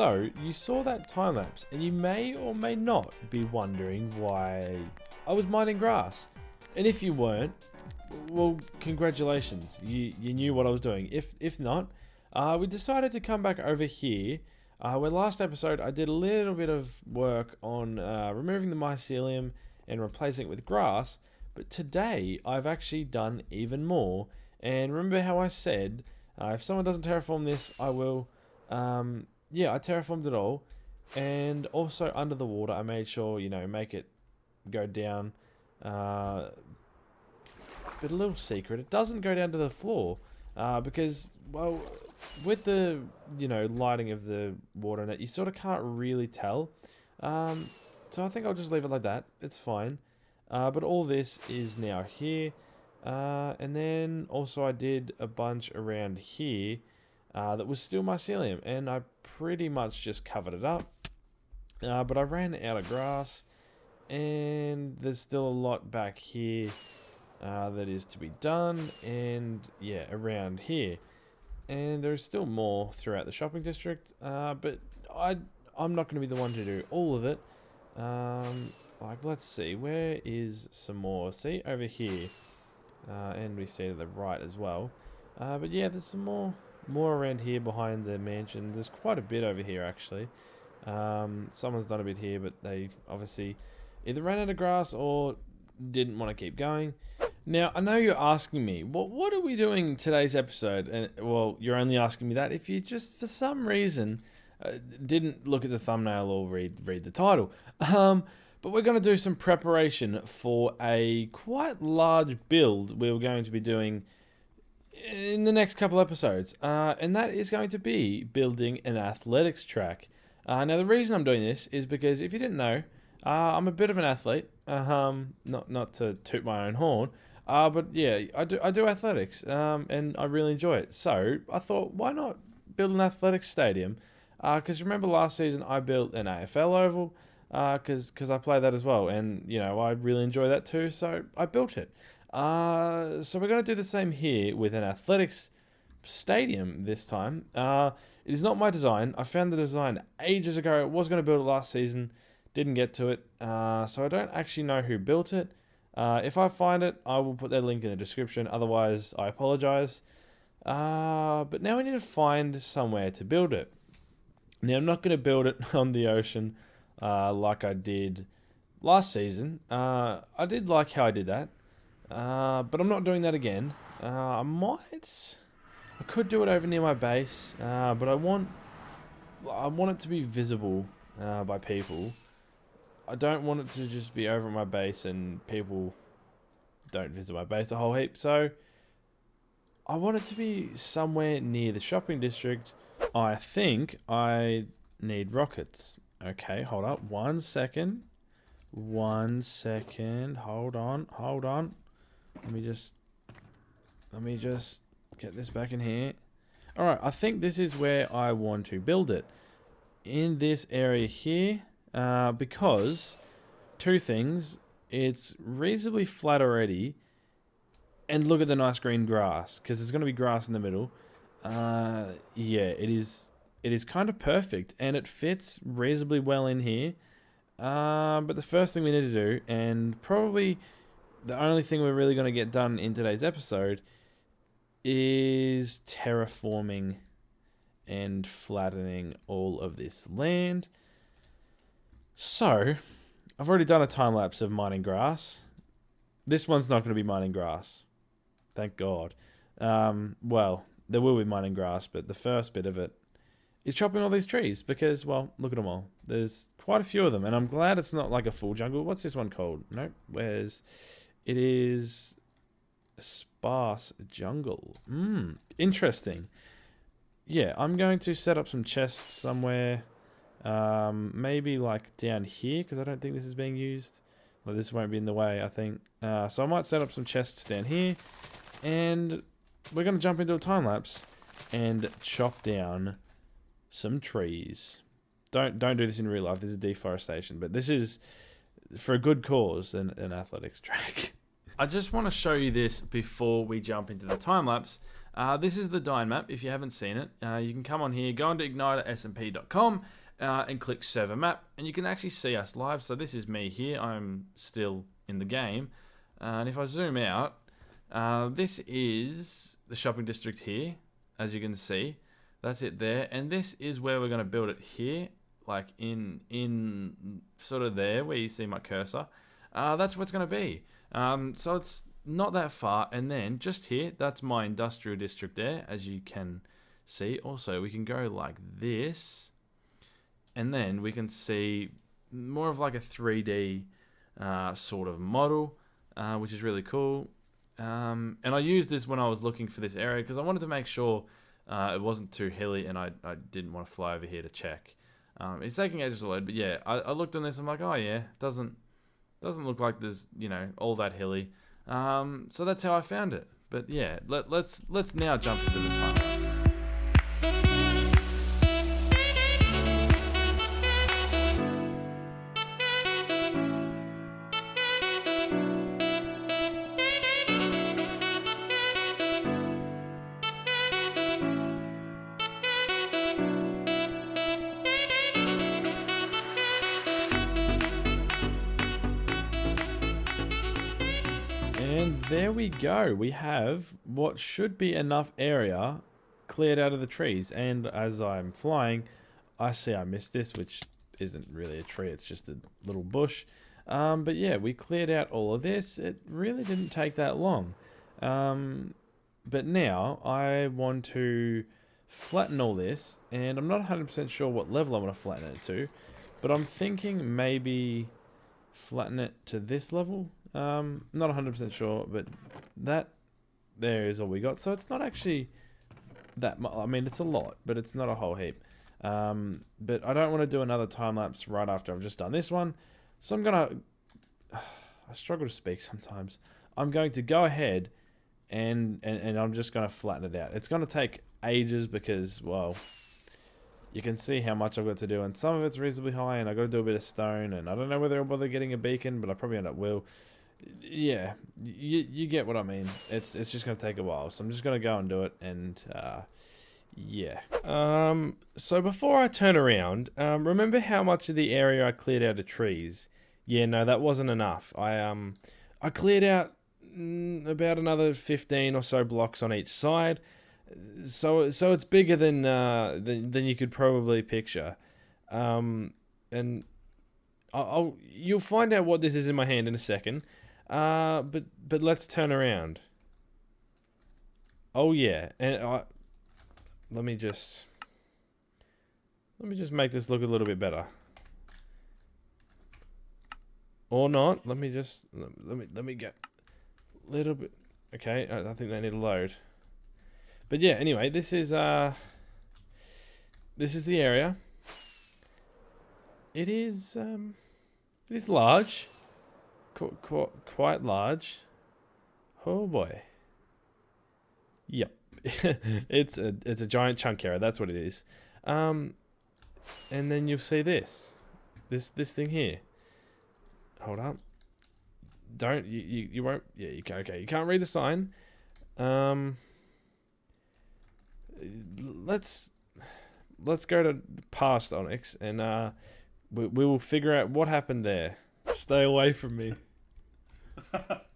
So, you saw that time lapse, and you may or may not be wondering why I was mining grass. And if you weren't, well, congratulations, you knew what I was doing. If not, we decided to come back over here, where last episode I did a little bit of work on removing the mycelium and replacing it with grass, but today I've actually done even more. And remember how I said, if someone doesn't terraform this, I will... yeah, I terraformed it all, and also under the water I made sure, make it go down, but a little secret, it doesn't go down to the floor, because, well, with the, lighting of the water and that, you sort of can't really tell, so I think I'll just leave it like that, it's fine, but all this is now here, and then also I did a bunch around here, that was still mycelium, and I pretty much just covered it up, but I ran out of grass, and there's still a lot back here that is to be done, and yeah, around here, and there's still more throughout the shopping district, but I'm not going to be the one to do all of it. Let's see, where is some more? See, over here, and we see to the right as well, but yeah, there's some more around here behind the mansion. There's quite a bit over here actually. Someone's done a bit here, but they obviously either ran out of grass or didn't want to keep going. Now, I know you're asking me, well, what are we doing today's episode? And well, you're only asking me that if you just for some reason didn't look at the thumbnail or read the title. But we're going to do some preparation for a quite large build we're going to be doing in the next couple episodes, and that is going to be building an athletics track. Now the reason I'm doing this is because if you didn't know, I'm a bit of an athlete, not to toot my own horn, but yeah, I do athletics, and I really enjoy it. So I thought, why not build an athletics stadium? Because remember last season I built an AFL oval, because I play that as well, and I really enjoy that too, so I built it. So we're going to do the same here with an athletics stadium this time. It is not my design. I found the design ages ago. I was going to build it last season. Didn't get to it. So I don't actually know who built it. If I find it, I will put that link in the description. Otherwise, I apologize. But now we need to find somewhere to build it. Now, I'm not going to build it on the ocean like I did last season. I did like how I did that. But I'm not doing that again. I could do it over near my base, but I want it to be visible by people. I don't want it to just be over at my base and people don't visit my base a whole heap. So I want it to be somewhere near the shopping district. I think I need rockets. Okay, hold up. 1 second. 1 second. Hold on. Let me just get this back in here. Alright, I think this is where I want to build it. In this area here, because two things. It's reasonably flat already, and look at the nice green grass, because there's going to be grass in the middle. Yeah, it is kind of perfect, and it fits reasonably well in here. But the first thing we need to do, and probably the only thing we're really going to get done in today's episode, is terraforming and flattening all of this land. So, I've already done a time lapse of mining grass. This one's not going to be mining grass. Thank God. Well, there will be mining grass, but the first bit of it is chopping all these trees because, well, look at them all. There's quite a few of them, and I'm glad it's not like a full jungle. What's this one called? Nope. It is a sparse jungle. Interesting. Yeah, I'm going to set up some chests somewhere. Maybe like down here, because I don't think this is being used. Well, this won't be in the way, I think. So I might set up some chests down here, and we're going to jump into a time lapse and chop down some trees. Don't do this in real life. This is deforestation, but this is for a good cause, an athletics track. I just want to show you this before we jump into the time lapse. This is the Dyn map. If you haven't seen it, you can come on here, go onto IgnitorSMP.com and click server map, and you can actually see us live. So this is me here. I'm still in the game. And if I zoom out, this is the shopping district here, as you can see. That's it there. And this is where we're going to build it here, like in sort of there where you see my cursor. That's what it's going to be. So it's not that far. And then just here, that's my industrial district there, as you can see. Also, we can go like this, and then we can see more of like a 3D sort of model, which is really cool. And I used this when I was looking for this area because I wanted to make sure it wasn't too hilly, and I didn't want to fly over here to check. It's taking ages to load, but yeah, I looked on this. I'm like, oh yeah, doesn't look like there's all that hilly. So that's how I found it. But yeah, let's now jump into the time lapse. And there we go. We have what should be enough area cleared out of the trees. And as I'm flying, I see I missed this, which isn't really a tree. It's just a little bush. But yeah, we cleared out all of this. It really didn't take that long. But now I want to flatten all this. And I'm not 100% sure what level I want to flatten it to. But I'm thinking maybe flatten it to this level. Not 100% sure, but that there is all we got. So it's not actually that much. I mean, it's a lot, but it's not a whole heap. But I don't want to do another time lapse right after I've just done this one. So I'm gonna. I struggle to speak sometimes. I'm going to go ahead and I'm just gonna flatten it out. It's gonna take ages because, well, you can see how much I've got to do, and some of it's reasonably high, and I've got to do a bit of stone, and I don't know whether I'll bother getting a beacon, but I probably end up will. Yeah, you get what I mean. It's just going to take a while, so I'm just going to go and do it, and yeah. So before I turn around, remember how much of the area I cleared out of trees? Yeah, no, that wasn't enough. I cleared out about another 15 or so blocks on each side. So it's bigger than you could probably picture, and you'll find out what this is in my hand in a second. But let's turn around. Oh yeah, and let me just make this look a little bit better, or not. Let me get a little bit. Okay, I think they need to load. But yeah, anyway, this is the area. It is large, quite large. Oh boy. Yep, it's a giant chunk area. That's what it is. And then you'll see this thing here. Hold up. Don't you won't. Yeah, you can. Okay, you can't read the sign. Let's go to past Onyxx, and we will figure out what happened there. Stay away from me.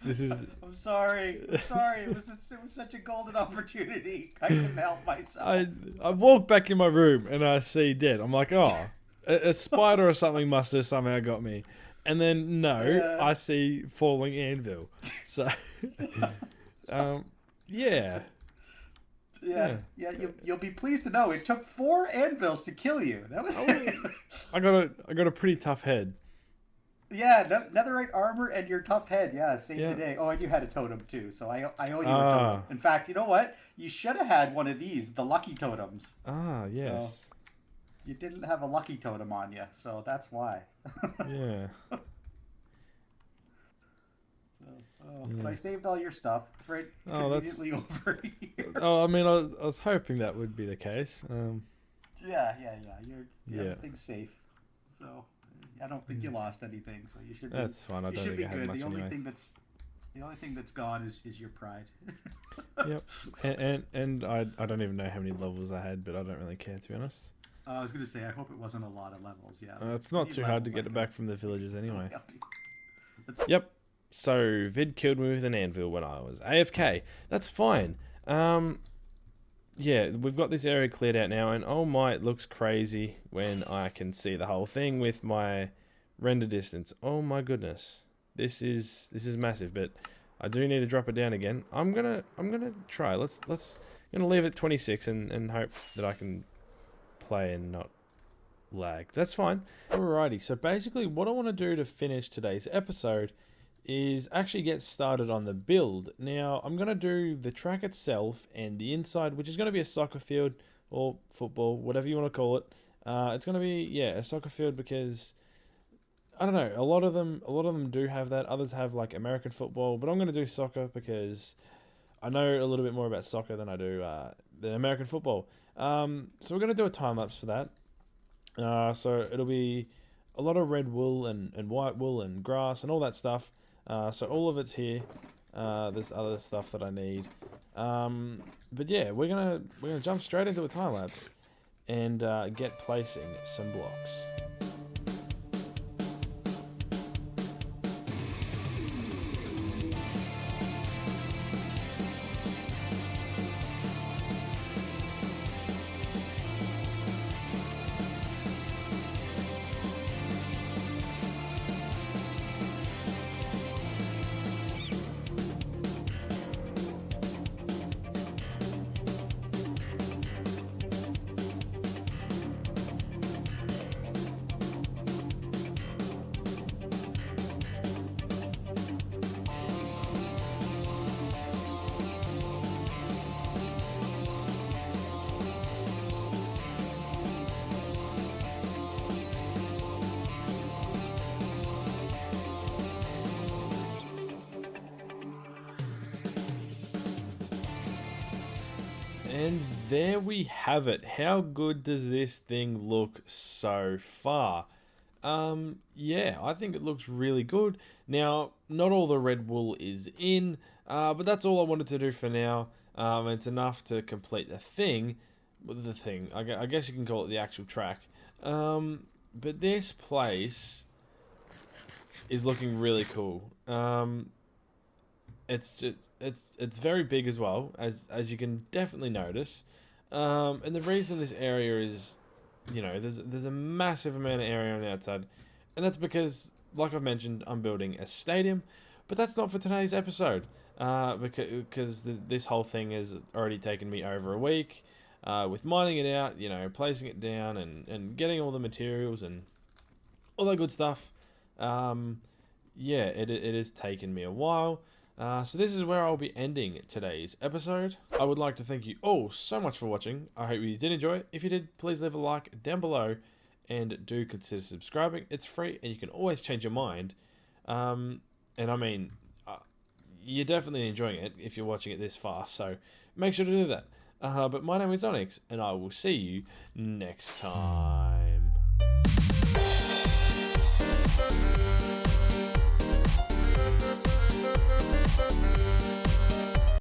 This is. I'm sorry. It was such a golden opportunity. I couldn't help myself. I walk back in my room and I see dead. I'm like, oh, a spider or something must have somehow got me. And then no, I see falling anvil. So, yeah. Yeah. You'll be pleased to know it took 4 anvils to kill you. That was. I got a pretty tough head. Yeah, netherite armor and your tough head. Yeah, same today. Oh, and you had a totem too, so I owe you a totem. In fact, you know what? You should have had one of these, the lucky totems. Ah, yes. So you didn't have a lucky totem on you, so that's why. Yeah. But I saved all your stuff. It's right conveniently over here. Oh, I mean, I was hoping that would be the case. Yeah. Everything's safe. So I don't think you lost anything. So you should. That's fine. I don't think I had much anyway. The only thing that's gone is your pride. Yep. And I don't even know how many levels I had, but I don't really care, to be honest. I was gonna say, I hope it wasn't a lot of levels. Yeah. It's not too hard to get it back from the villagers anyway. Let's... Yep. So Vid killed me with an anvil when I was AFK. That's fine. Yeah, we've got this area cleared out now, and oh my, it looks crazy when I can see the whole thing with my render distance. Oh my goodness, this is massive. But I do need to drop it down again. I'm gonna try. Let's gonna leave it at 26 and hope that I can play and not lag. That's fine. Alrighty. So basically, what I want to do to finish today's episode is actually get started on the build. Now, I'm going to do the track itself and the inside, which is going to be a soccer field or football, whatever you want to call it. It's going to be, yeah, a soccer field because, I don't know, a lot of them do have that. Others have, like, American football, but I'm going to do soccer because I know a little bit more about soccer than I do the American football. So we're going to do a time-lapse for that. So it'll be a lot of red wool and white wool and grass and all that stuff. So all of it's here. There's other stuff that I need. But yeah, we're gonna jump straight into a time lapse and get placing some blocks. And there we have it. How good does this thing look so far? Yeah, I think it looks really good. Now, not all the red wool is in, but that's all I wanted to do for now. It's enough to complete the thing. I guess you can call it the actual track. But this place is looking really cool. It's very big as well, as you can definitely notice. And the reason this area is, you know, there's a massive amount of area on the outside, and that's because, like I've mentioned, I'm building a stadium, but that's not for today's episode. Because this whole thing has already taken me over a week, with mining it out, you know, placing it down and getting all the materials and all that good stuff. Yeah, it has taken me a while. So this is where I'll be ending today's episode. I would like to thank you all so much for watching. I hope you did enjoy it. If you did, please leave a like down below and do consider subscribing. It's free and you can always change your mind. And I mean, you're definitely enjoying it if you're watching it this far, so make sure to do that. But my name is Onyxx and I will see you next time.